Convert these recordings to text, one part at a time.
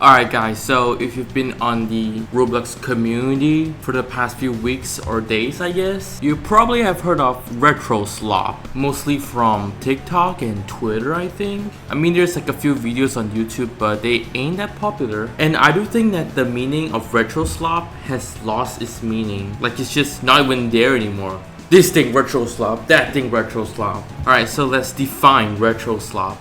Alright guys, so if you've been on the Roblox community for the past few weeks or days I guess, you probably have heard of RETROSLOP, mostly from TikTok and Twitter I think. I mean there's like a few videos on YouTube but they ain't that popular, and I do think that the meaning of RETROSLOP has lost its meaning, like it's just not even there anymore. This thing RETROSLOP, that thing RETROSLOP. Alright, so let's define RETROSLOP.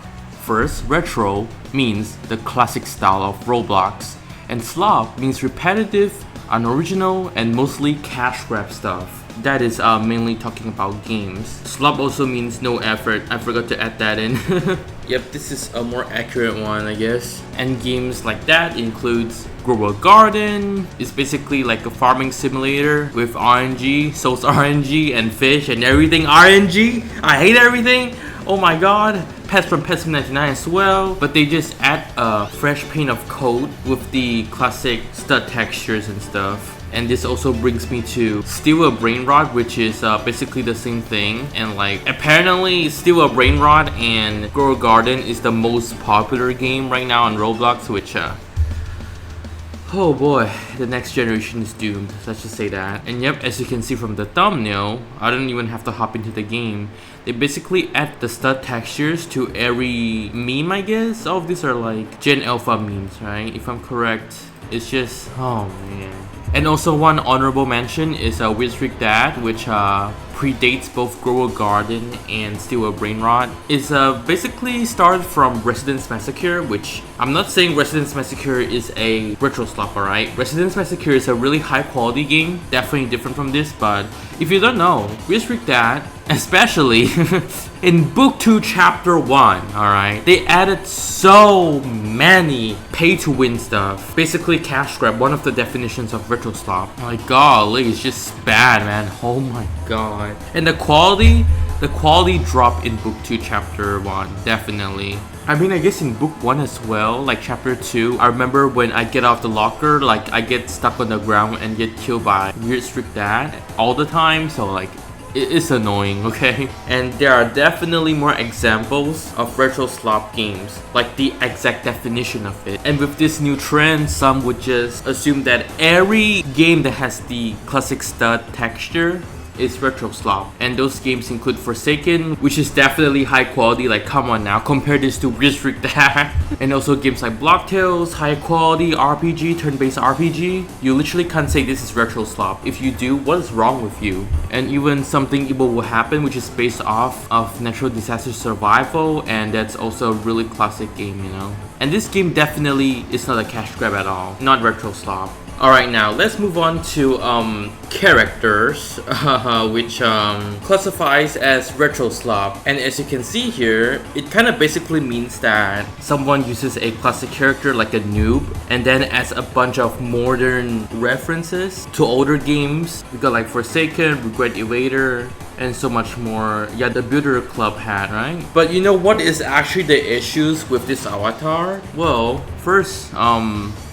First, retro means the classic style of Roblox, and slop means repetitive, unoriginal, and mostly cash grab stuff. That is mainly talking about games. Slop also means no effort. I forgot to add that in. Yep, this is a more accurate one, I guess. And games like that includes Grow a Garden. It's basically like a farming simulator with RNG, Souls RNG, and fish and everything RNG. I hate everything. Oh my god. Pets from Pets 99 as well, but they just add a fresh paint of coat with the classic stud textures and stuff. And this also brings me to Steal a Brainrot, which is basically the same thing. And like apparently Steal a Brainrot and Grow a Garden is the most popular game right now on Roblox, which oh boy, the next generation is doomed, let's just say that. And yep, as you can see from the thumbnail, I don't even have to hop into the game. They basically add the stud textures to every meme, I guess. All of these are like Gen Alpha memes, right? If I'm correct. It's just, oh man. And also one honorable mention is Weird Streak Dad, which predates both Grow a Garden and Steal a Brainrot. It's basically started from Residence Massacre, which I'm not saying Residence Massacre is a RETROSLOP, alright? Residence Massacre is a really high quality game, definitely different from this, but if you don't know, Weird Streak Dad, especially in Book 2 Chapter 1, alright, they added so many pay-to-win stuff. Basically cash grab, one of the definitions of RETROSLOP. My golly, it's just bad, man. Oh my god. And the quality dropped in Book 2 Chapter 1, definitely. I mean, I guess in Book 1 as well, like Chapter 2, I remember when I get off the locker, like I get stuck on the ground and get killed by Weird Streak Dad all the time, so like it is annoying, okay? And there are definitely more examples of RETROSLOP games, like the exact definition of it. And with this new trend, some would just assume that every game that has the classic stud texture is RETROSLOP. And those games include Forsaken, which is definitely high quality, like come on now, compare this to Weird Streak Dad. And also games like Block Tales, high quality RPG, turn-based RPG. You literally can't say this is RETROSLOP. If you do, what is wrong with you? And even Something Evil Will Happen, which is based off of natural disaster survival, and that's also a really classic game, you know. And this game definitely is not a cash grab at all, not RETROSLOP. Alright, now let's move on to characters, which classifies as RETROSLOP. And as you can see here, it kind of basically means that someone uses a classic character like a noob and then adds a bunch of modern references to older games. We got like Forsaken, Regret Evader, and so much more. Yeah, the Builder Club hat, right? But you know what is actually the issues with this avatar? Well, first,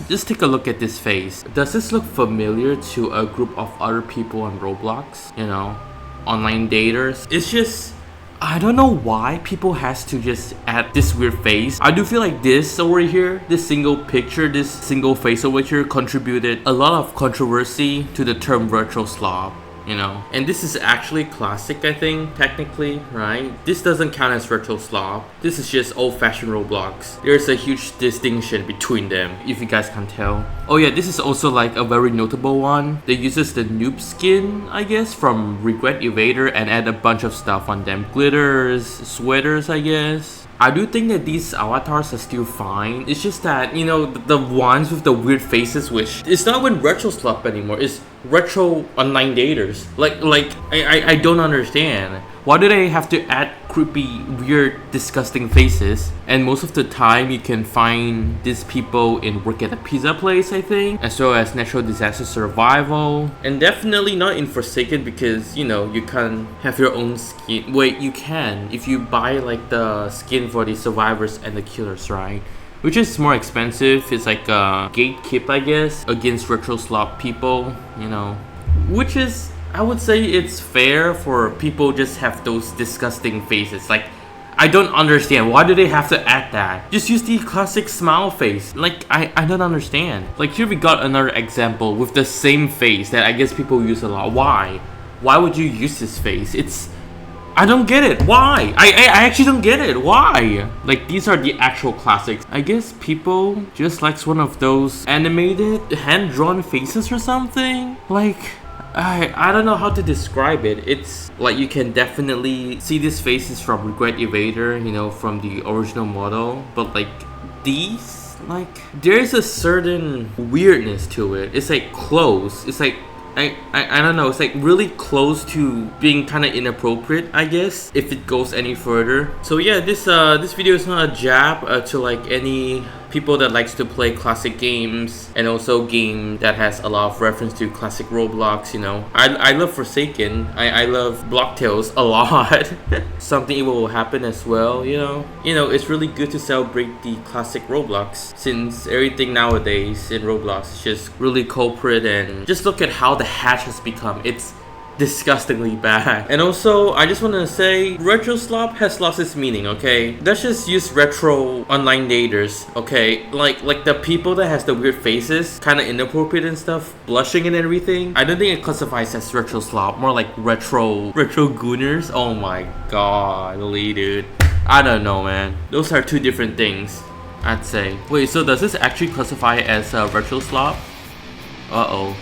just take a look at this face. Does this look familiar to a group of other people on Roblox? You know, online daters? It's just, I don't know why people has to just add this weird face. I do feel like this over here, this single picture, this single face over here contributed a lot of controversy to the term RETROSLOP. You know, and this is actually classic, I think, technically, right? This doesn't count as RETROSLOP. This is just old-fashioned Roblox. There's a huge distinction between them, if you guys can tell. Oh yeah, this is also like a very notable one. They uses the noob skin, I guess, from Regret Evader and add a bunch of stuff on them. Glitters, sweaters, I guess. I do think that these avatars are still fine. It's just that, you know, the ones with the weird faces, which it's not even RETROSLOP anymore. It's retro online daters. I don't understand. Why do they have to add creepy, weird, disgusting faces? And most of the time you can find these people in Work at a Pizza Place, I think, as well as Natural Disaster Survival. And definitely not in Forsaken because, you know, you can't have your own skin. Wait, you can if you buy like the skin for the survivors and the killers, right? Which is more expensive. It's like a gatekeep, I guess, against RETROSLOP people, you know. Which is, I would say it's fair for people just have those disgusting faces. Like, I don't understand. Why do they have to add that? Just use the classic smile face. Like, I don't understand. Like, here we got another example with the same face that I guess people use a lot. Why? Why would you use this face? I don't get it. Why? I actually don't get it. Why? Like, these are the actual classics. I guess people just likes one of those animated hand-drawn faces or something. Like, I don't know how to describe it. It's like you can definitely see these faces from Regret Evader, you know, from the original model. But like these, like, there's a certain weirdness to it. It's like close. It's like I don't know, it's like really close to being kind of inappropriate, I guess, if it goes any further. So yeah, this video is not a jab to like any people that likes to play classic games, and also game that has a lot of reference to classic Roblox, you know. I love Forsaken, I love Blocktails a lot. Something evil will happen as well, you know. It's really good to celebrate the classic Roblox, since everything nowadays in Roblox is just really culprit, and just look at how the hatch has become. It's disgustingly bad. And also, I just want to say, RetroSlop has lost its meaning, okay? Let's just use retro online daters, okay? Like the people that has the weird faces, kind of inappropriate and stuff, blushing and everything. I don't think it classifies as RetroSlop, more like retro gooners. Oh my god, dude. I don't know, man. Those are two different things, I'd say. Wait, so does this actually classify as RetroSlop? Uh-oh.